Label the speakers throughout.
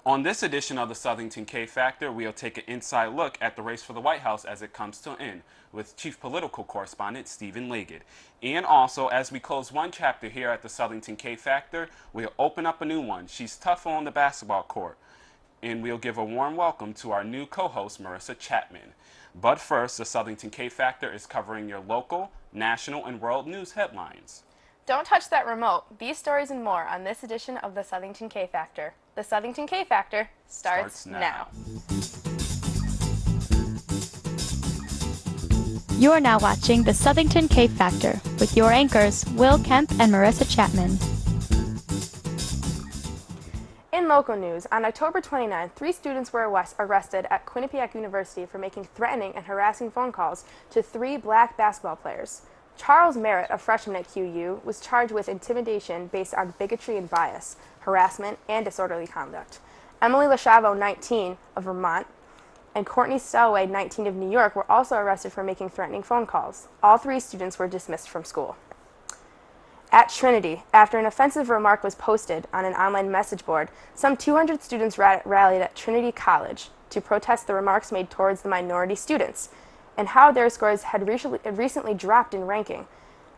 Speaker 1: On this edition of the Southington K Factor, we'll take an inside look at the race for the White House as it comes to an end with Chief Political Correspondent Stephen Leggett. And also, as we close one chapter here at the Southington K Factor, we'll open up a new one. She's tough on the basketball court. And we'll give a warm welcome to our new co-host, Marissa Chapman. But first, the Southington K Factor is covering your local, national, and world news headlines.
Speaker 2: Don't touch that remote. These stories and more on this edition of the Southington K Factor. The Southington K Factor starts now.
Speaker 3: You are now watching the Southington K Factor with your anchors, Will Kemp and Marissa Chapman.
Speaker 2: In local news, on October 29th, 3 students were arrested at Quinnipiac University for making threatening and harassing phone calls to 3 black basketball players. Charles Merritt, a freshman at QU, was charged with intimidation based on bigotry and bias, harassment, and disorderly conduct. Emily LaChavo, 19, of Vermont, and Courtney Stellway, 19, of New York, were also arrested for making threatening phone calls. All 3 students were dismissed from school. At Trinity, after an offensive remark was posted on an online message board, some 200 students rallied at Trinity College to protest the remarks made towards the minority students and how their scores had recently dropped in ranking.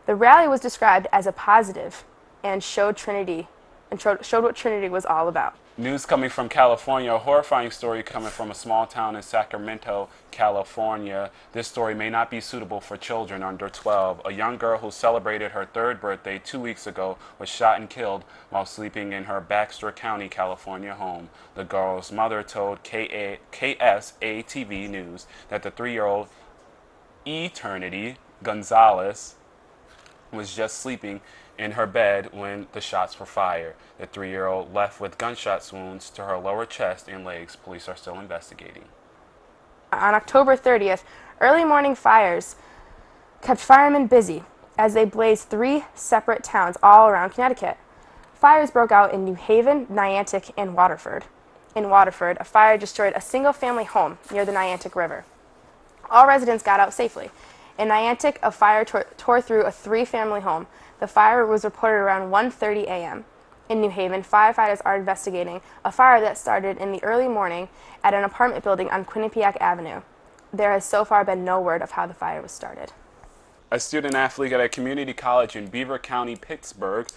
Speaker 2: The rally was described as a positive and showed what Trinity was all about.
Speaker 1: News coming from California, a horrifying story coming from a small town in Sacramento, California. This story may not be suitable for children under 12. A young girl who celebrated her 3rd birthday 2 weeks ago was shot and killed while sleeping in her Baxter County, California home. The girl's mother told KSATV News that the 3-year-old Eternity Gonzalez was just sleeping in her bed when the shots were fired. The 3-year-old left with gunshot wounds to her lower chest and legs. Police are still investigating.
Speaker 2: On October 30th, early morning fires kept firemen busy as they blazed 3 separate towns all around Connecticut. Fires broke out in New Haven, Niantic, and Waterford. In Waterford, a fire destroyed a single-family home near the Niantic River. All residents got out safely. In Niantic, a fire tore through a 3-family home. The fire was reported around 1:30 a.m. In New Haven, firefighters are investigating a fire that started in the early morning at an apartment building on Quinnipiac Avenue. There has so far been no word of how the fire was started.
Speaker 1: A student athlete at a community college in Beaver County, Pittsburgh,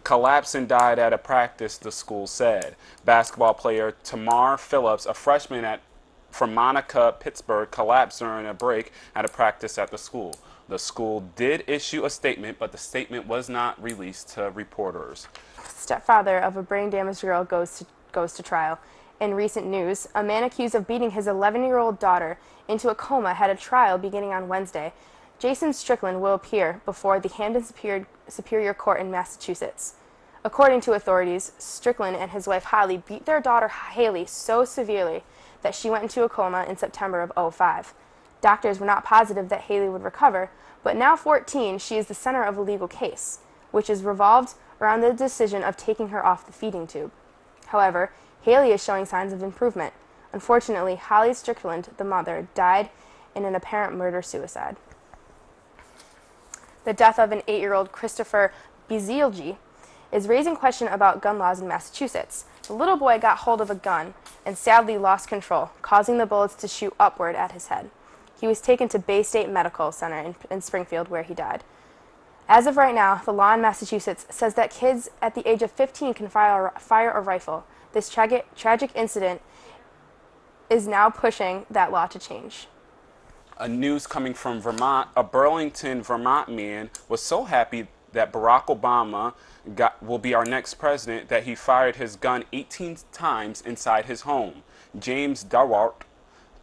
Speaker 1: collapsed and died at a practice, the school said. Basketball player Tamar Phillips, a freshman from Monica, Pittsburgh, collapsed during a break at a practice at the school. The school did issue a statement, but the statement was not released to reporters.
Speaker 2: Stepfather of a brain-damaged girl goes to trial. In recent news, a man accused of beating his 11-year-old daughter into a coma had a trial beginning on Wednesday. Jason Strickland will appear before the Hampden Superior Court in Massachusetts. According to authorities, Strickland and his wife Holly beat their daughter Haley so severely that she went into a coma in September of 2005. Doctors were not positive that Haley would recover, but now 14, she is the center of a legal case, which is revolved around the decision of taking her off the feeding tube. However, Haley is showing signs of improvement. Unfortunately, Holly Strickland, the mother, died in an apparent murder-suicide. The death of an 8-year-old Christopher Bizielgi is raising question about gun laws in Massachusetts. The little boy got hold of a gun and sadly lost control, causing the bullets to shoot upward at his head. He was taken to Bay State Medical Center in Springfield, where he died. As of right now, the law in Massachusetts says that kids at the age of 15 can fire a rifle. This tragic incident is now pushing that law to change.
Speaker 1: A news coming from Vermont, a Burlington, Vermont man was so happy that Barack Obama will be our next president that he fired his gun 18 times inside his home. James Dawart,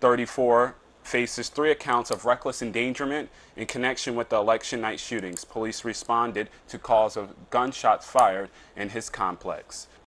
Speaker 1: 34, faces 3 accounts of reckless endangerment in connection with the election night shootings. Police responded to calls of gunshots fired in his complex.